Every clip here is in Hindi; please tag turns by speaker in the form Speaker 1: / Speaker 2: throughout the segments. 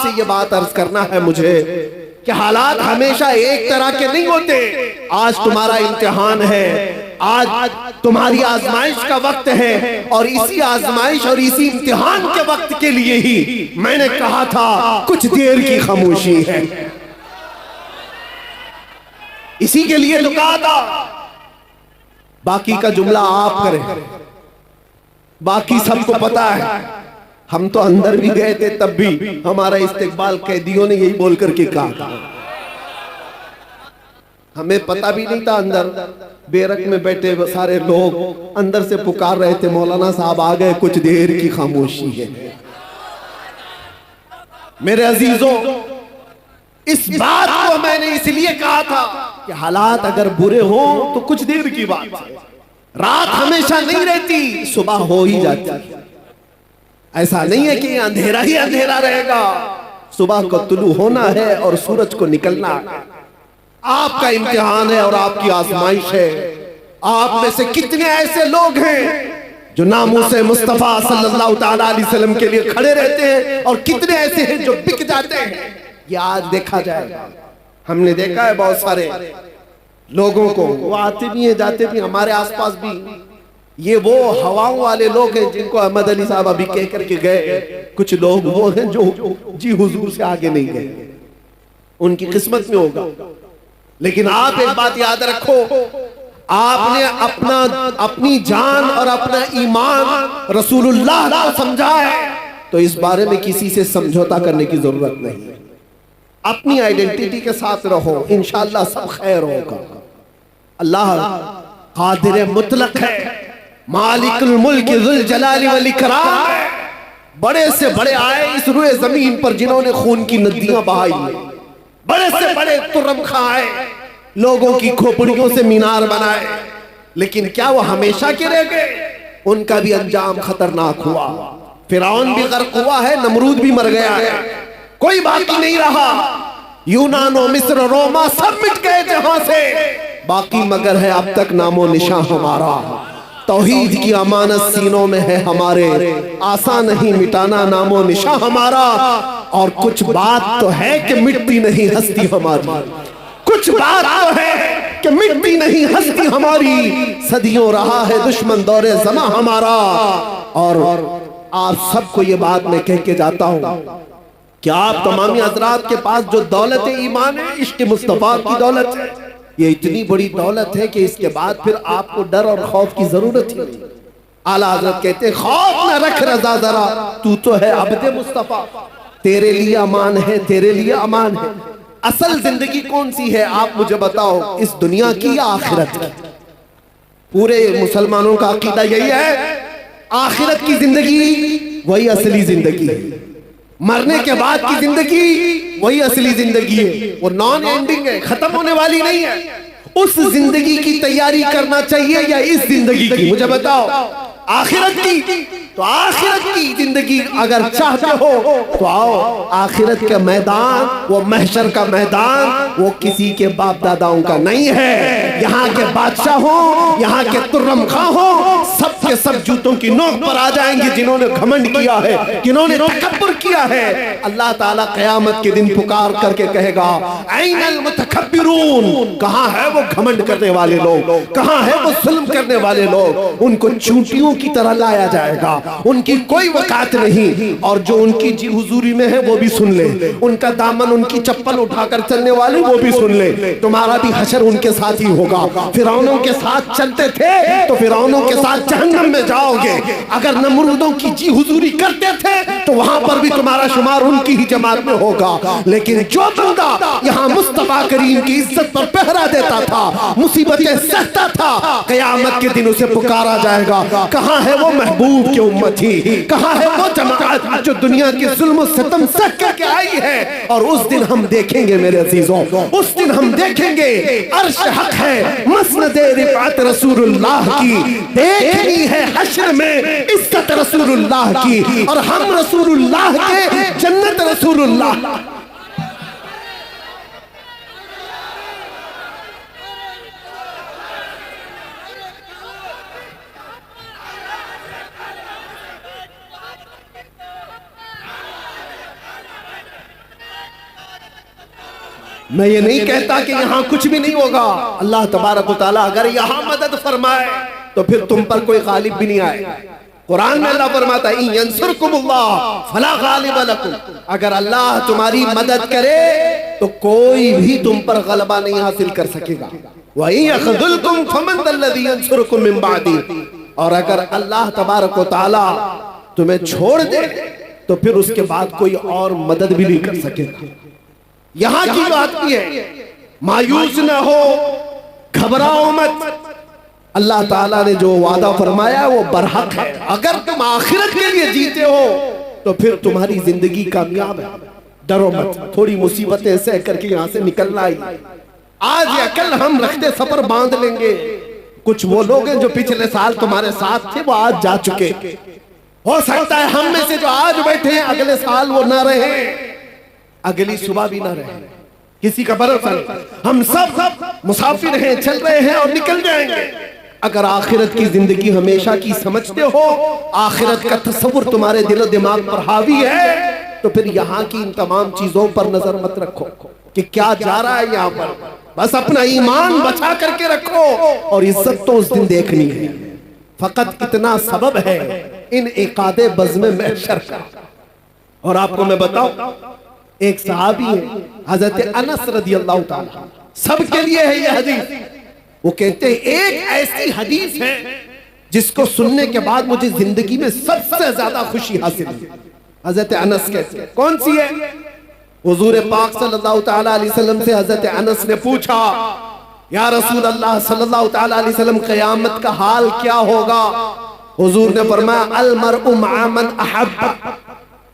Speaker 1: आपसे ये बात अर्ज करना है मुझे कि हालात हमेशा एक तरह के नहीं होते। आज तुम्हारा इम्तिहान है, आज तुम्हारी आजमाइश का वक्त है, और इसी आजमाइश और इसी इम्तिहान के वक्त के लिए ही मैंने कहा था कुछ देर की खामोशी है। इसी के लिए तो कहा था। बाकी का जुमला आप करें, बाकी सबको पता है। हम तो अंदर भी गए थे, तब भी हमारा इस्तेकबाल कैदियों ने यही बोल करके कहा। हमें पता भी नहीं था, अंदर बेरक में बैठे सारे लोग अंदर से पुकार रहे थे, मौलाना साहब आ गए, कुछ देर की खामोशी है। मेरे अजीजों, इस बात को मैंने इसलिए कहा था कि हालात अगर बुरे हो तो कुछ देर की बात है। रात हमेशा नहीं रहती, सुबह हो ही जाती। ऐसा नहीं है कि अंधेरा ही अंधेरा रहेगा। सुबह को तुलू होना है और सूरज को निकलना है। आपका इम्तिहान है और आपकी आजमाइश है। आप में से कितने ऐसे लोग हैं जो नामूसे मुस्तफा सल्लल्लाहु ताला अलैहि वसल्लम के लिए खड़े रहते हैं, और कितने ऐसे हैं जो बिक जाते हैं। ये आज देखा जाएगा। हमने देखा है बहुत सारे लोगों को, वो आते भी हैं जाते भी, हमारे आसपास भी। ये वो हवाओं वाले लोग हैं जिनको अहमद अली साहब अभी कह करके गए। कुछ लोग वो हैं जो जी हुजूर से आगे नहीं गए, उनकी किस्मत में होगा। लेकिन आप एक बात याद रखो, आपने अपनी जान और अपना ईमान रसूलुल्लाह को समझा है, तो इस बारे में किसी से समझौता करने की जरूरत नहीं है। अपनी आइडेंटिटी के साथ रहो, इंशाअल्लाह सब खैर होगा। अल्लाह कादिर मुतलक है, मालिकुल मुल्क ज़ुल जलाली वल इकराम है। बड़े से बड़े आए इस रुए जमीन पर जिन्होंने खून की नदियां बहाई, बड़े से बड़े तुर्रम खाए, लोगों की खोपड़ियों से मीनार बनाए, लेकिन क्या वो हमेशा के रह गए? उनका भी अंजाम खतरनाक हुआ। फिरौन भी गर्क हुआ है, नमरूद भी मर गया है, कोई बाकी नहीं रहा। यूनानो, मिस्र, रोमा सब मिट गए जहां से, बाकी मगर है अब तक नामो निशान हमारा। तौहीद की अमानत सीनों में है हमारे, आसान नहीं मिटाना नामो निशान हमारा। और कुछ बात तो है कि मिटती नहीं हस्ती हमारी, कुछ बात तो है कि मिटती नहीं हस्ती हमारी। सदियों रहा है दुश्मन दौरे ज़मा हमारा। और आप सबको ये बात मैं कह के जाता हूं कि आप तमामी हजरात के पास जो दौलत ईमान है, इश्क मुस्तफा की दौलत है, ये इतनी बड़ी दौलत है कि इसके बाद फिर आपको डर और खौफ की जरूरत ही नहीं। आला हजरत कहते हैं, खौफ न रख रजा जरा, तू तो है अब्दे मुस्तफा, तेरे लिए अमान है, तेरे लिए अमान है। असल जिंदगी कौन सी है आप मुझे बताओ, इस दुनिया की या आखिरत की? पूरे मुसलमानों का अकीदा यही है, आखिरत की जिंदगी वही असली जिंदगी है, मरने के बाद की जिंदगी वही असली जिंदगी है। वो नॉन एंडिंग है, खत्म होने वाली नहीं है। उस जिंदगी की तैयारी करना चाहिए या इस जिंदगी की? मुझे बताओ। आखिरत की, तो आखिरत की जिंदगी अगर चाहते हो तो आओ। आखिरत का मैदान, वो महशर का मैदान, वो किसी के बाप दादाओं का नहीं है। यहाँ के बादशाह हो, यहाँ के तुर्रम खां हो, सब के सब जूतों की नोक पर आ जाएंगे जिन्होंने घमंड किया है, जिन्होंने तकब्बुर किया है। अल्लाह ताला क़यामत के दिन पुकार करके कहेगा, ऐनल मुतकब्बिरून, कहाँ है वो घमंड करने वाले लोग, कहाँ है वो जुल्म करने वाले लोग? उनको चूंटियों की तरह लाया जाएगा, उनकी कोई वकात नहीं। और जो उनकी जी हुजूरी में है वो भी सुन ले, उनका दामन, उनकी चप्पल उठाकर चलने वाले वो भी सुन ले। तुम्हारा भी हशर उनके साथ ही होगा। फिरौनों के साथ चलते थे तो फिरौनों के साथ जहन्नम में जाओगे। अगर नमरूदों की जी हुजूरी करते थे तो वहां पर भी तुम्हारा शुमार उनकी ही जमात में होगा। लेकिन जो बंदा यहाँ मुस्तफा करीम की इज्जत पर पहरा देता था, मुसीबतें सहता था, क़यामत के दिन उसे पुकारा जाएगा, कहाँ है वो महबूब की उम्मती, कहाँ है वो जमात जो दुनिया के जुल्म सितम सह करके आई है? और उस दिन हम देखेंगे मेरे अजीजों, उस दिन हम देखेंगे अर्श हक है, मसनदे रिफात रसूलुल्लाह की, देखनी है हश्र में इज्जत रसूलुल्लाह की, और हम रसूलुल्लाह के, जन्नत रसूलुल्लाह। मैं ये नहीं कहता कि यहाँ कुछ भी नहीं होगा। अल्लाह तबारक व तआला अगर यहाँ मदद फरमाए तो फिर तुम पर कोई गालिब भी नहीं आएगा। कुरान में अल्लाह फरमाता है इन यंसुरकुमुल्लाह फला गालिब लकुम, अगर अल्लाह तुम्हारी मदद करे तो कोई भी तुम पर गलबा नहीं हासिल कर सकेगा। व इन यख़ज़ुलकुम फमन ज़ल्लज़ी यंसुरकुम मिन बादी, और अगर अल्लाह तबारक व तआला तुम्हें छोड़ दे तो फिर उसके बाद कोई और मदद भी नहीं कर सकेगा। यहाँ की बात भी है, मायूस न हो, घबराओ मत। अल्लाह ताला ने जो वादा फरमाया वो बरहक है। अगर तुम आखिरत के लिए जीते हो तो फिर तुम्हारी जिंदगी कामयाब है। डरो मत, थोड़ी मुसीबतें सह करके यहाँ से निकलना ही। आज या कल हम रखते सफर बांध लेंगे। कुछ वो लोग हैं जो पिछले साल तुम्हारे साथ थे, वो आज जा चुके। हो सकता है हम में से जो आज बैठे हैं अगले साल वो ना रहे, अगली सुबह भी ना रहे, किसी का भरोसा नहीं। हम सब मुसाफिर हैं, चल रहे हैं और निकल जाएंगे। अगर आखिरत की जिंदगी हमेशा की समझते हो, आखिरत का तस्वुर तुम्हारे दिलो दिमाग पर हावी है, तो फिर यहाँ की इन तमाम चीजों पर नजर मत रखो कि क्या जा रहा है यहाँ पर। बस अपना ईमान बचा करके रखो और इज्जत तो उस दिन देखनी है। फकत इतना सबब है इन इकादे बज़्म महशर का। और आपको मैं बताऊं, एक सहाबी है हजरत अनस रज़ी अल्लाह ताला, सबके लिए है ये हदीस। वो कहते हैं एक ऐसी हदीस है जिसको सुनने के बाद मुझे जिंदगी में सबसे ज्यादा खुशी हासिल हुई। हजरत अनस कहते हैं, कौन सी है? हुजूर पाक सल्लल्लाहु तआला अलैहि वसल्लम से हजरत अनस ने पूछा, या रसूल अल्लाह सल्लल्लाहु तआला अलैहि वसल्लम, क़यामत का हाल क्या होगा? हुजूर ने फरमाया अल मरउ मअ मन अहब्ब।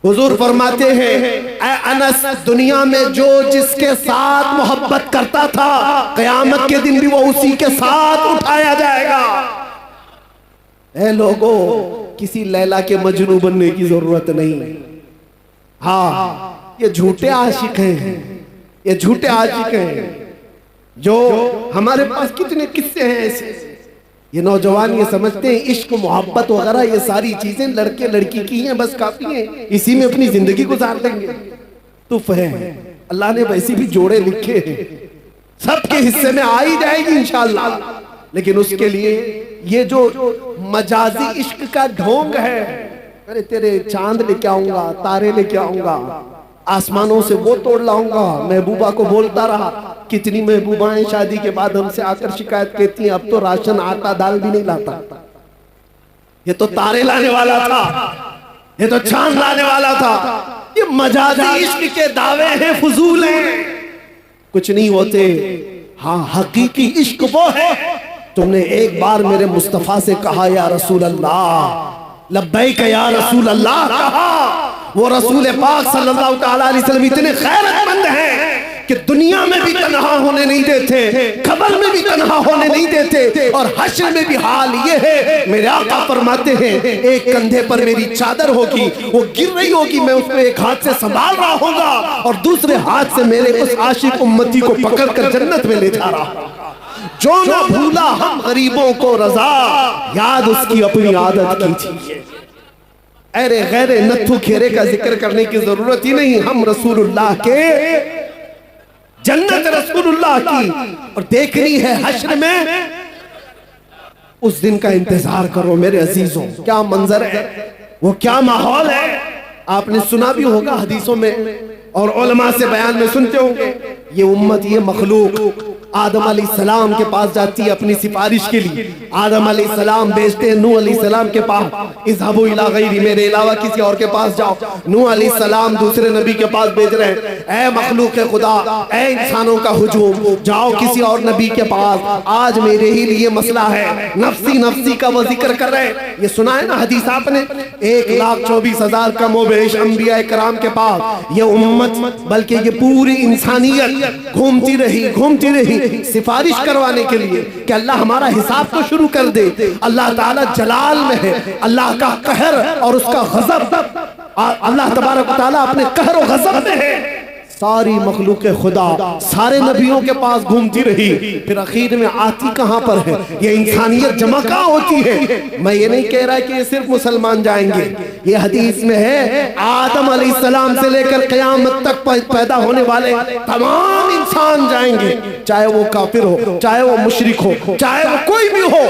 Speaker 1: हुजूर फरमाते हैं, ऐ अनस, दुनिया में जो जिसके साथ मोहब्बत करता था, क़यामत के दिन भी वो उसी के साथ उठाया जाएगा। ऐ लोगों, किसी लैला के मजनू बनने की जरूरत नहीं। हाँ, ये झूठे आशिक हैं, ये झूठे आशिक हैं। जो हमारे पास कितने किस्से हैं ऐसे। ये नौजवान ये समझते हैं इश्क मोहब्बत वगैरह ये सारी चीजें लड़के लड़की की हैं, बस काफी हैं, इसी में अपनी जिंदगी गुजार लेंगे। तुफ है, अल्लाह ने वैसे भी जोड़े लिखे हैं, सबके हिस्से में आ ही जाएगी इंशाअल्लाह। लेकिन उसके लिए ये जो मजाजी इश्क का ढोंग है, अरे तेरे चांद लेके आऊंगा, तारे लेके आऊंगा, आसमानों से वो तोड़ लाऊंगा। महबूबा को बोलता रहा, कितनी महबूबाएं शादी के बाद हमसे आकर शिकायत कहती हैं, अब तो राशन आटा दाल भी नहीं लाता। ये तो तारे लाने वाला था, ये तो चांद लाने वाला था। ये मजाजी इश्क के दावे हैं, फजूल हैं, कुछ नहीं होते। हाँ, हकीकी इश्क वो है, तुमने एक बार मेरे मुस्तफा से कहा या रसूल अल्लाह, लब्बैक या रसूल अल्लाह कहा। वो रसूल पाक सल्लल्लाहु तआला अलैहि वसल्लम इतने खैरतमंद हैं कि दुनिया में भी तन्हा होने नहीं देते, कब्र में भी तन्हा होने नहीं देते, और हश्र में भी हाल ये है। मेरे आका फरमाते हैं, एक कंधे पर मेरी चादर होगी, वो गिर रही होगी, मैं उसको एक हाथ से संभाल रहा होगा और दूसरे हाथ से मेरे उस आशिक उम्मती को पकड़कर जन्नत में ले जा रहा होगा। जो ना भूला हम गरीबों को रजा, याद उसकी अपनी आदत कीजिए। अरे गैरे नत्थु खेरे का जिक्र करने की जरूरत ही नहीं। हम रसूलुल्लाह के, जन्नत रसूलुल्लाह की, और देखनी है हश्र में। उस दिन का इंतजार करो मेरे अजीजों। क्या मंजर है, वो क्या माहौल है। आपने सुना भी होगा हदीसों में और उलमा से बयान में सुनते होंगे। ये उम्मत, ये मखलूक आदम अलैहिस्सलाम के पास जाती है अपनी सिफारिश के लिए। आदम अलैहिस्सलाम भेजते हैं नूह अलैहिस्सलाम के पास, इज़हबू इला गैरी, मेरे अलावा किसी और के पास जाओ। नूह अलैहिस्सलाम दूसरे नबी के पास भेज रहे हैं, ऐ मखलूक खुदा, ऐ इंसानों का हुजूम, जाओ किसी और नबी के पास, आज मेरे ही लिए मसला है। नफ्सी नफ्सी का वो जिक्र कर रहे हैं। ये सुना है ना हदीस आपने, 1,24,000 कमोबेश अंबिया कराम के पास ये उम्मत, बल्कि ये पूरी इंसानियत घूमती रही सिफारिश करवाने के लिए कि अल्लाह हमारा हिसाब तो शुरू कर दे। अल्लाह ताला जलाल में है, अल्लाह का कहर और उसका गजब, अल्लाह तबारक व तआला अपने कहर और गजब में है। सारी मखलूक खुदा सारे नबियों के पास घूमती रही, फिर आखिर में आती कहां पर है? ये इंसानियत जमा कहां होती है? मैं ये नहीं कह रहा कि ये सिर्फ मुसलमान जाएंगे, ये हदीस में है आदम अलैहिस्सलाम से लेकर क़यामत तक पैदा होने वाले तमाम इंसान जाएंगे, चाहे वो काफिर हो, चाहे वो मुशरिक हो, चाहे वो कोई भी हो,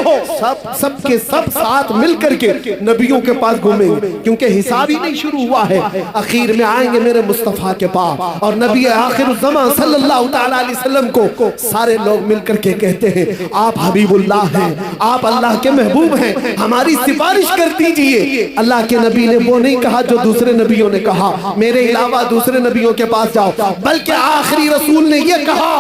Speaker 1: सब के सब साथ मिलकर के नबियों के पास घूमेंगे, क्योंकि हिसाब ही नहीं शुरू हुआ है। आखिर में आएंगे मेरे मुस्तफा के पास और नबी आखिर ज़मां सल्लल्लाहु तआला अलैहि वसल्लम को सारे लोग मिलकर के कहते हैं आप हबीबुल्लाह हैं, आप अल्लाह के महबूब हैं, हमारी सिफारिश कर दीजिए। अल्लाह के नबी ने वो नहीं कहा जो दूसरे नबियों ने कहा, मेरे अलावा दूसरे नबियों के पास जाओ, बल्कि आखिरी रसूल ने ये कहा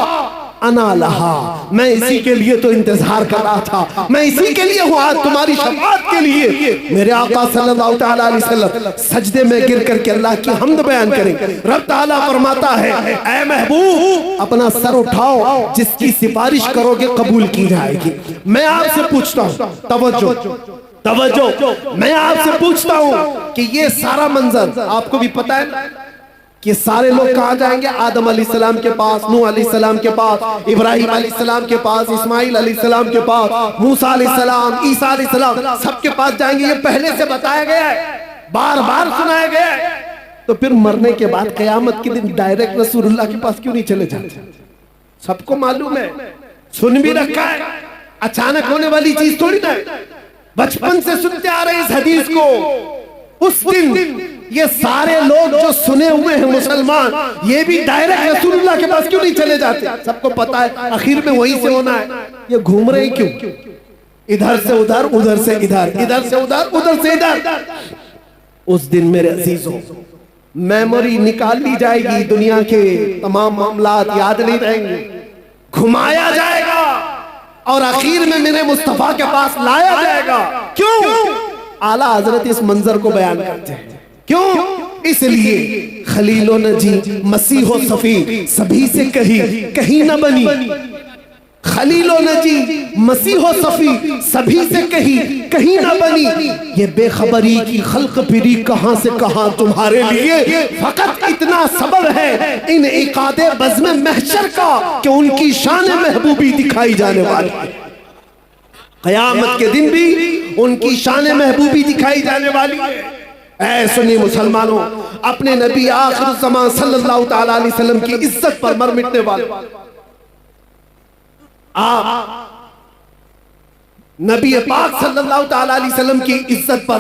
Speaker 1: अना लहा, मैं इसी के लिए तो इंतजार कर रहा था, मैं इसी के लिए हूँ आज तुम्हारी शफाअत के लिए। मेरे आका सल्लल्लाहु तआला अलैहि वसल्लम सजदे में गिर करके अल्लाह की हम्द बयान करें। रब ताला फरमाता है ऐ महबूब अपना सर उठाओ, जिसकी सिफारिश करोगे कबूल की जाएगी। मैं आपसे पूछता हूँ, तवज्जो तवज्जो, मैं आपसे पूछता हूँ कि ये सारा मंजर आपको भी पता है कि सारे लोग कहाँ जाएंगे? आदम अलैहिस्सलाम के पास, नूह अलैहिस्सलाम के पास, इब्राहिम अलैहिस्सलाम के पास, इस्माइल अलैहिस्सलाम के पास, मूसा अलैहिस्सलाम, ईसा अलैहिस्सलाम, सबके पास जाएंगे। ये पहले से बताया गया है, बार बार सुनाया गया है। तो फिर मरने के बाद क़यामत के दिन डायरेक्ट रसूलुल्लाह के पास क्यों नहीं चले जाते? सबको मालूम है, सुन भी रखा है, अचानक होने वाली चीज थोड़ी ना, बचपन से सुनते आ रहे इस हदीस को। उस दिन ये सारे लोग जो सुने हुए हैं मुसलमान, ये भी डायरेक्ट रसूलुल्लाह के पास क्यों नहीं चले जाते? सबको पता है आखिर में वहीं से होना है। ये घूम रहे क्यों? इधर से उधर, उधर से इधर, इधर से उधर, उधर से इधर। उस दिन मेरे अजीजों मेमोरी निकाल ली जाएगी, दुनिया के तमाम मामलात याद नहीं रहेंगे, घुमाया जाएगा और आखिर में मेरे मुस्तफा के पास लाया जाएगा। क्यों? आला हजरत इस मंजर को बयान करते हैं। क्यों? इसलिए खलीलो नजी मसीहो सफी सभी से कहीं न बनी, खलीलो नजी मसीहो सफी सभी से कहीं न बनी। ये बेखबरी की खल्क फिरी कहां से कहां तुम्हारे लिए, फकत इतना सबब है इन इकादे बज़्म महशर का कि उनकी शान महबूबी दिखाई जाने वाली है। क़यामत के दिन भी उनकी शान महबूबी दिखाई जाने वाली है। ऐ सुन्नी मुसलमानों, अपने नबी आखिर ज़मां सल्लल्लाहु तआला अलैहि वसल्लम की इज्जत पर मर मिटने वाले आप नबी पाक सल्लल्लाहु तआला अलैहि वसल्लम की इज्जत पर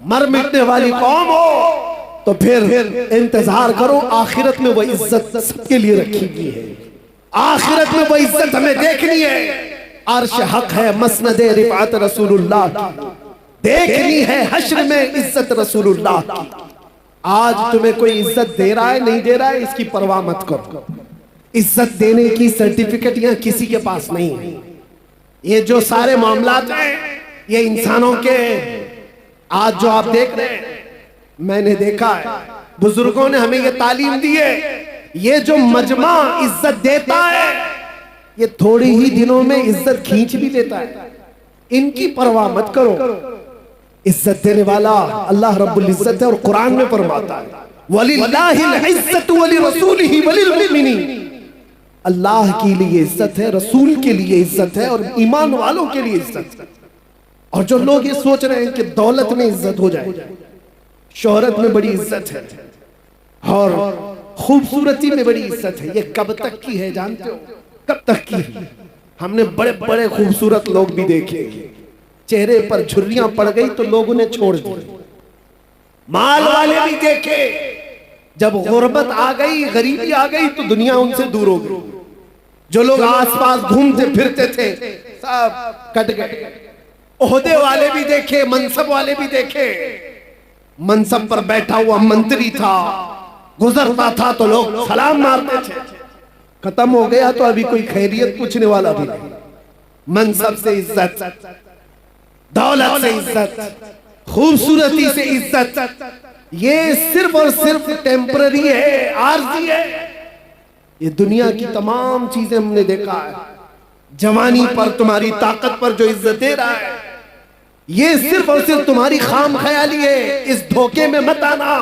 Speaker 1: मर मिटने वाली कौम हो तो फिर इंतजार करो, आखिरत में वो इज्जत सबके लिए रखी गई है। आखिरत में वो इज्जत हमें देखनी है। अर्श हक है मसनद रिफात रसूलुल्लाह की, देखनी है हश्र में इज्जत रसूलुल्लाह की। आज तुम्हें कोई इज्जत दे रहा है नहीं दे रहा है इसकी परवाह मत करो। इज्जत देने की सर्टिफिकेट यहाँ किसी के पास नहीं है। ये जो सारे मामलात हैं ये इंसानों के, आज जो आप देख रहे हैं, मैंने देखा है बुजुर्गों ने हमें ये तालीम दी है, ये जो मजमा इज्जत देता है ये थोड़ी ही दिनों में इज्जत खींच भी लेता है। इनकी परवाह मत करो। इज्जत देने वाला अल्लाह रब्बुल इज्जत है और कुरान में फरमाता है वलिल्लाहिल इज्जतु वलिरसूलिही वलिलमुमिनीन। अल्लाह के लिए इज्जत है, रसूल के लिए इज्जत है और ईमान वालों के लिए इज्जत है। और जो लोग ये सोच रहे हैं कि दौलत में इज्जत हो जाए, शोहरत में बड़ी इज्जत है और खूबसूरती में बड़ी इज्जत है, ये कब तक की है जानते हो? कब तक की? हमने बड़े बड़े खूबसूरत लोग भी देखे, चेहरे पर झुर्रियां पड़ गई तो लोग उन्हें छोड़ दिए। माल वाले भी देखे, जब गुर्बत आ गई, गरीबी आ गई तो दुनिया उनसे दूर हो गई। जो लोग आसपास घूमते फिरते थे सब कट गए। ओहदे वाले भी देखे, मनसब वाले भी देखे। मनसब पर बैठा हुआ मंत्री था, गुजरता था तो लोग सलाम मारते थे, खत्म हो गया तो अभी कोई खैरियत पूछने वाला भी नहीं। मनसब से इज्जत, दौलत से इज्जत, खूबसूरती से इज्जत, ये सिर्फ और सिर्फ टेम्पररी है, आर्जी है। ये दुनिया की तमाम चीजें हमने देखा है। जवानी पर, तुम्हारी ताकत पर जो इज्जत दे रहा है, ये सिर्फ और सिर्फ तुम्हारी खाम ख्याली है। इस धोखे में मत आना।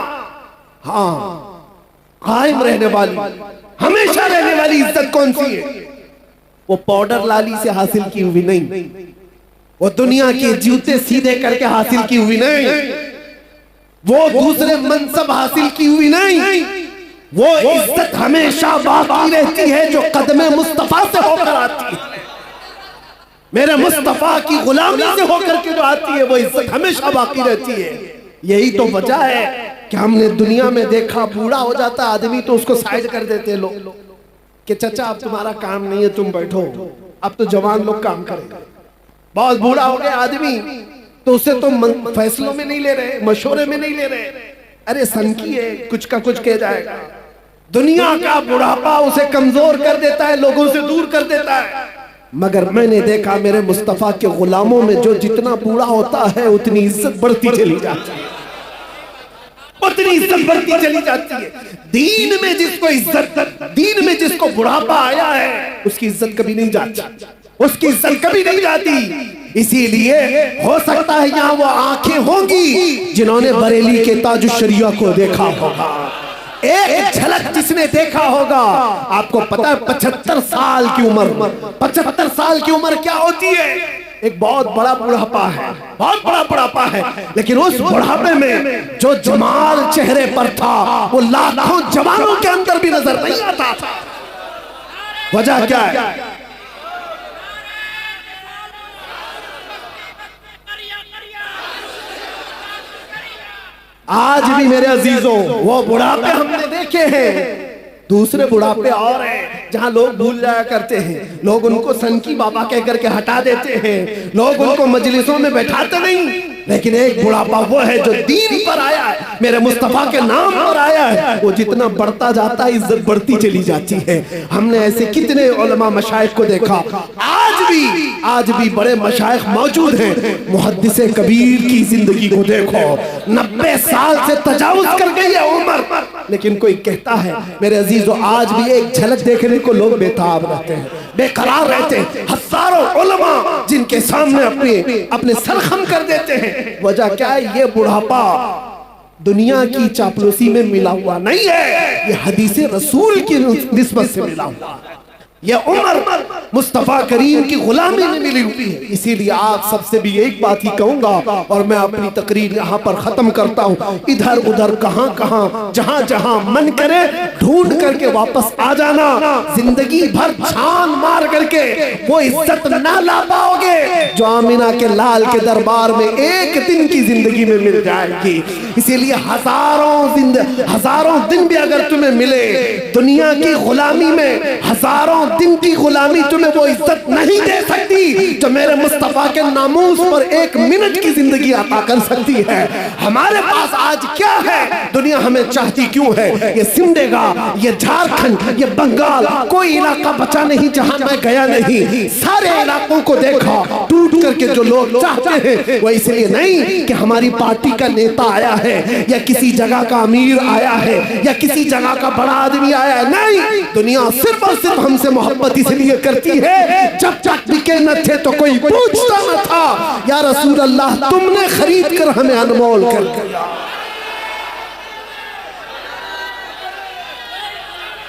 Speaker 1: हाँ, कायम रहने वाली, हमेशा रहने वाली इज्जत कौन सी है? वो पाउडर लाली से हासिल की हुई नहीं, वो दुनिया के जूते सीधे करके हासिल की हुई नहीं, वो दूसरे मनसब हासिल की हुई नहीं। वो इज्जत हमेशा बाकी रहती है जो कदमे मुस्तफा से होकर आती है। मेरे मुस्तफा की गुलामी से होकर के जो आती है वो इज्जत हमेशा बाकी रहती है। यही तो वजह है कि हमने दुनिया में देखा, बूढ़ा हो जाता आदमी तो उसको साइड कर देते लोग कि चाचा अब तुम्हारा काम नहीं है, तुम बैठो, अब तो जवान लोग काम करेंगे। बहुत बूढ़ा हो गया आदमी तो उसे तो फैसलों में नहीं ले रहे, मशवरे में नहीं ले रहे, अरे सनकी है, कुछ का कुछ कह जाएगा। दुनिया का बुढ़ापा उसे कमजोर कर देता है, लोगों से दूर कर देता है। मगर मैंने देखा मेरे मुस्तफा के गुलामों में जो जितना बूढ़ा होता है उतनी इज्जत बढ़ती चली जाती है, उतनी इज्जत बढ़ती चली जाती है। दीन में जिसको इज्जत, दीन में जिसको बुढ़ापा आया है उसकी इज्जत कभी नहीं जाती, उसकी इज्जत कभी नहीं जाती। इसीलिए हो सकता है यहाँ वो आंखें होंगी जिन्होंने बरेली के ताजुश्शरिया को देखा होगा, एक झलक जिसने देखा होगा। आपको पता है 75 साल की उम्र, 75 साल की उम्र क्या होती है? एक बहुत बड़ा बुढ़ापा है, बहुत बड़ा बुढ़ापा है। लेकिन उस बुढ़ापे में जो जमाल चेहरे पर था वो लाखों जवानों के अंदर भी नजर नहीं आता था। वजह क्या है? आज भी मेरे अजीजों वो बुढ़ापे हमने देखे हैं, दूसरे बुढ़ापे और हैं जहां लोग भूल जाया करते हैं, लोग उनको सनकी बाबा कह करके हटा देते हैं, लोग उनको मजलिसों में बैठाते नहीं। लेकिन एक बुढ़ापा वो है जो दीन पर आया है, मेरे मुस्तफा के नाम पर आया है, वो जितना बढ़ता जाता है इज्जत बढ़ती चली जाती है। हमने ऐसे कितने उलमा मशाइख को देखा, आज भी बड़े मशाइख मौजूद हैं। मुहद्दिसे कबीर की जिंदगी को देखो, 90 साल से तजावुज कर गई है उम्र, लेकिन कोई कहता है मेरे अजीजों आज भी एक झलक देखने को लोग बेताब रहते हैं, बेकरार रहते हैं। हजारों उलमा जिनके सामने अपने सर खम कर देते हैं। वजह क्या है? ये बुढ़ापा दुनिया की चापलूसी में मिला हुआ नहीं है, ये हदीसे रसूल की निस्बत से मिला हुआ है। यह उम्र मुस्तफा करीम की गुलामी में मिली हुई है। इसीलिए आप सबसे भी एक बात ही कहूंगा और मैं अपनी तकरीर यहाँ पर खत्म करता हूँ। इधर उधर कहाँ कहाँ जहाँ जहाँ मन करे ढूंढ करके वापस आ जाना। जिंदगी भर छान मार करके वो इज्जत ना ला पाओगे जो आमिना के लाल के दरबार में एक दिन की जिंदगी में मिल जाएगी। इसीलिए हजारों दिन भी अगर तुम्हें मिले दुनिया की गुलामी में, हजारों दिन की गुलामी तुम्हें वो इज्जत नहीं दे सकती जो मेरे मुस्तफा के नामूस पर एक मिनट की जिंदगी अता कर सकती है। हमारे पास आज क्या है? दुनिया हमें चाहती क्यों है? ये सिमडेगा, ये झारखंड, ये बंगाल, कोई इलाका बचा नहीं जहां मैं गया नहीं। सारे इलाकों को देखा, टूट करके जो लोग चाहते हैं वो इसलिए नहीं कि हमारी पार्टी का नेता आया है या किसी जगह का अमीर आया है या किसी जगह का बड़ा आदमी आया है, नहीं। दुनिया सिर्फ और सिर्फ हमसे मोहब्बत इसलिए करती है जब तक बिके न थे तो कोई पूछता न था, या रसूल अल्लाह तुमने खरीद कर हमें अनमोल कर दिया,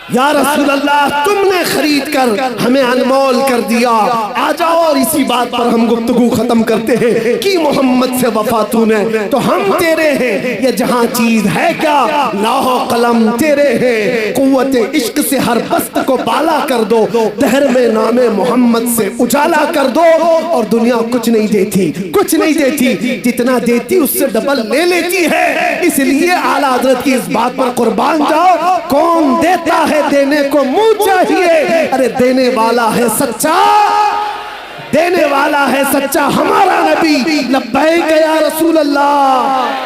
Speaker 1: या रसूल अल्लाह तुमने खरीद कर हमें अनमोल कर दिया। आ जाओ और इसी बात पर हम गुफ्तगू खत्म करते हैं कि मोहम्मद से वफा तूने तो हम तेरे हैं, ये जहां चीज है क्या लाहो कलम तेरे हैं। कुव्वते इश्क से हर बस्त को बाला कर दो, दहर में नामे मोहम्मद से उजाला कर दो। और दुनिया कुछ नहीं देती, कुछ नहीं देती, जितना देती उससे डबल ले लेती है। इसलिए आला हज़रत की इस बात पर कुर्बान जाओ। कौन देता है देने को मुंह चाहिए, अरे देने वाला है सच्चा, देने वाला है सच्चा हमारा नबी। लब्बैक या रसूल अल्लाह।